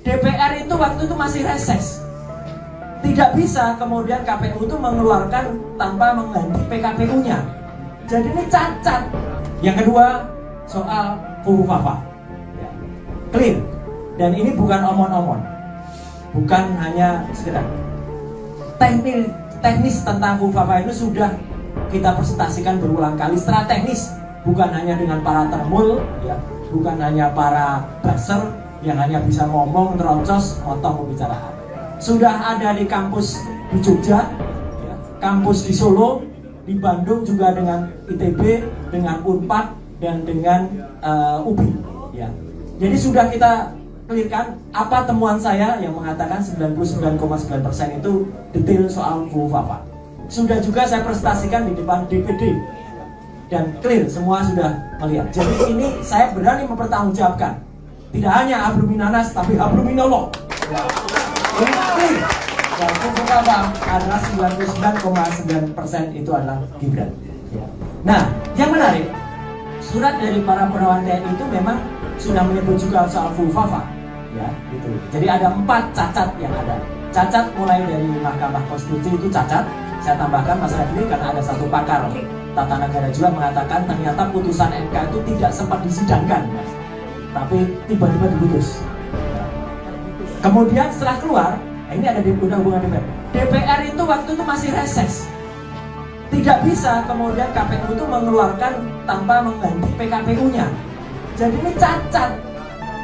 DPR itu waktu itu masih reses. Tidak bisa kemudian KPU itu mengeluarkan tanpa mengganti PKPU-nya. Jadi ini cacat. Yang kedua, soal FUFAFA. Ya. Clear. Dan ini bukan omon-omon. Bukan hanya sekedar. Teknis tentang FUFAFA itu sudah kita presentasikan berulang kali secara teknis. Bukan hanya dengan para termul, ya. Bukan hanya para buzzer yang hanya bisa ngomong, terocos, motong pembicaraan. Sudah ada di kampus di Jogja, ya, kampus di Solo, di Bandung juga dengan ITB, dengan Unpad, dan dengan UPI. Ya. Jadi sudah kita clearkan apa temuan saya yang mengatakan 99,9% itu detail soal FUFAFA. Sudah juga saya presentasikan di depan DPD dan clear, semua sudah melihat. Jadi ini saya berani mempertanggungjawabkan. Tidak hanya habluminanas tapi habluminallah. Ya. Ini clear. Dan FUFAFA adalah 99,9% itu adalah Gibran. Ya. Nah, yang menarik, surat dari para Purnawirawan TNI itu memang sudah menyebut juga soal FUFAFA, ya, gitu. Jadi ada 4 cacat yang ada. Cacat mulai dari Mahkamah Konstitusi itu cacat. Saya tambahkan Mas Refli karena ada satu pakar tata negara juga mengatakan ternyata putusan MK itu tidak sempat disidangkan, Mas, tapi tiba-tiba diputus. Ya. Kemudian setelah keluar, ini ada di undang-undang DPR. DPR itu waktu itu masih reses. Tidak bisa kemudian KPU itu mengeluarkan tanpa mengganti PKPU-nya. Jadi ini cacat.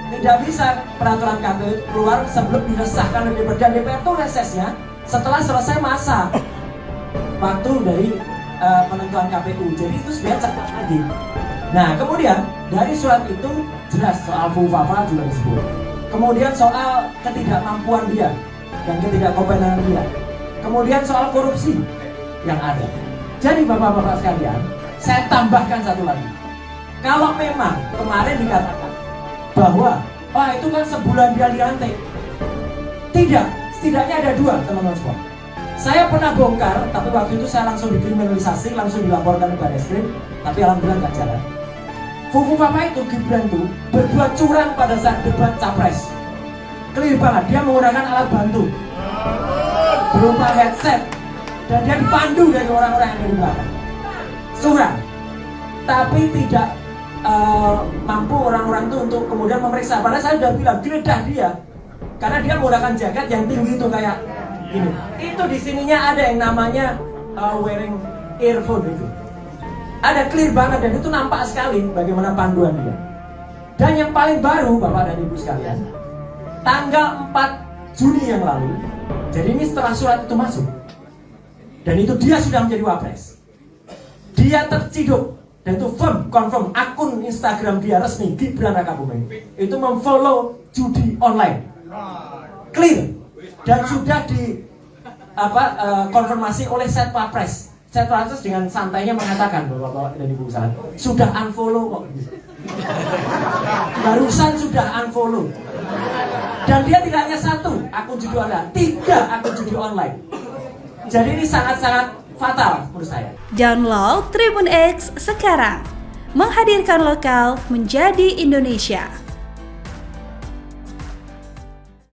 Tidak bisa peraturan KPU keluar sebelum disahkan oleh DPR. Dan DPR itu resesnya setelah selesai masa waktu dari penentuan KPU. Jadi itu sebenarnya cacat lagi. Nah, kemudian dari surat itu jelas soal FUFAFA juga disebut. Kemudian soal ketidakmampuan dia dan ketidakkompetensian dia. Kemudian soal korupsi yang ada. Jadi bapak-bapak sekalian, saya tambahkan satu lagi. Kalau memang kemarin dikatakan bahwa itu kan sebulan dia dilantik. Tidak, setidaknya ada 2 teman-teman semua. Saya pernah bongkar, tapi waktu itu saya langsung dikriminalisasi, langsung dilaporkan ke Barreskrim, tapi alhamdulillah nggak jalan. FUFAFA itu Gibran tuh berbuat curang pada saat debat capres. Clear banget, dia menggunakan alat bantu berupa headset dan dia dipandu dari orang-orang yang ada di belakang. Curang, tapi tidak mampu orang-orang itu untuk kemudian memeriksa. Padahal saya sudah bilang geledah dia, karena dia menggunakan jaket yang tinggi itu kayak gini. Itu di sininya ada yang namanya wearing earphone itu. Ada clear banget dan itu nampak sekali bagaimana panduan dia. Dan yang paling baru Bapak dan Ibu sekalian, tanggal 4 Juni yang lalu, jadi ini setelah surat itu masuk, dan itu dia sudah menjadi wapres. Dia terciduk dan itu confirm akun Instagram dia resmi Gibran Rakabuming itu memfollow judi online. Clear dan sudah di konfirmasi oleh Setwapres. Setwapres dengan santainya mengatakan Bapak dan Ibu sekalian sudah unfollow kok. Barusan sudah unfollow. Dan dia tidak hanya 1 akun judi online, 3 akun judi online. Jadi ini sangat-sangat fatal menurut saya. Download Tribun X sekarang. Menghadirkan lokal menjadi Indonesia.